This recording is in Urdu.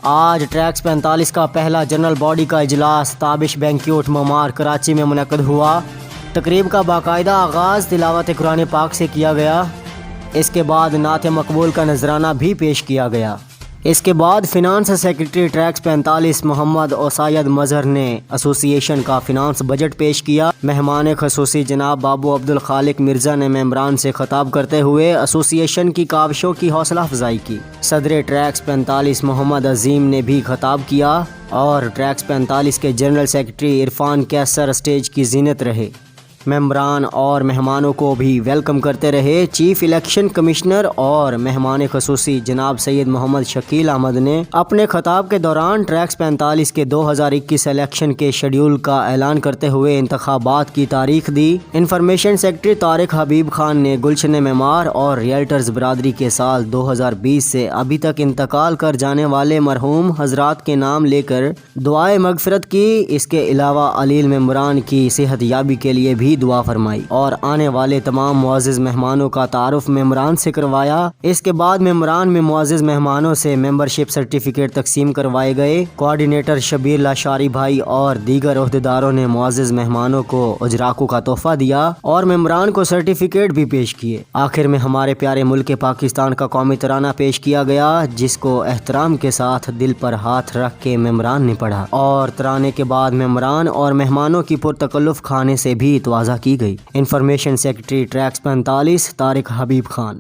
آج ٹریکس 45 کا پہلا جنرل باڈی کا اجلاس تابش بینکیوٹ ممار کراچی میں منعقد ہوا۔ تقریب کا باقاعدہ آغاز تلاوت قرآن پاک سے کیا گیا۔ اس کے بعد نعت مقبول کا نذرانہ بھی پیش کیا گیا۔ اس کے بعد فنانس سیکرٹری ٹریکس 45 محمد اوسید مظہر نے ایسوسی ایشن کا فنانس بجٹ پیش کیا۔ مہمان خصوصی جناب بابو عبدالخالق مرزا نے ممبران سے خطاب کرتے ہوئے ایسوسی ایشن کی کاوشوں کی حوصلہ افزائی کی۔ صدر ٹریکس 45 محمد عظیم نے بھی خطاب کیا اور ٹریکس 45 کے جنرل سیکرٹری عرفان کیسر اسٹیج کی زینت رہے۔ ممبران اور مہمانوں کو بھی ویلکم کرتے رہے۔ چیف الیکشن کمشنر اور مہمان خصوصی جناب سید محمد شکیل احمد نے اپنے خطاب کے دوران ٹریکس 45 کے 2021 الیکشن کے شیڈول کا اعلان کرتے ہوئے انتخابات کی تاریخ دی۔ انفارمیشن سیکرٹری طارق حبیب خان نے گلشن معمار اور ریئلٹرز برادری کے سال 2020 سے ابھی تک انتقال کر جانے والے مرحوم حضرات کے نام لے کر دعائے مغفرت کی۔ اس کے علاوہ علیل ممبران کی صحت یابی کے لیے بھی دعا فرمائی اور آنے والے تمام معزز مہمانوں کا تعارف ممبران سے کروایا۔ اس کے بعد ممبران میں معزز مہمانوں سے ممبرشپ سرٹیفکیٹ تقسیم کروائے گئے۔ کوآرڈینیٹر شبیر لاشاری بھائی اور دیگر عہدیداروں نے معزز مہمانوں کو اجراکو کا تحفہ دیا اور ممبران کو سرٹیفکیٹ بھی پیش کیے۔ آخر میں ہمارے پیارے ملک پاکستان کا قومی ترانہ پیش کیا گیا، جس کو احترام کے ساتھ دل پر ہاتھ رکھ کے ممبران نے پڑھا اور ترانے کے بعد ممبران اور مہمانوں کی پرتکلف کھانے سے بھی توازہ کی گئی۔ انفارمیشن سیکرٹری ٹریکس 45 طارق حبیب خان۔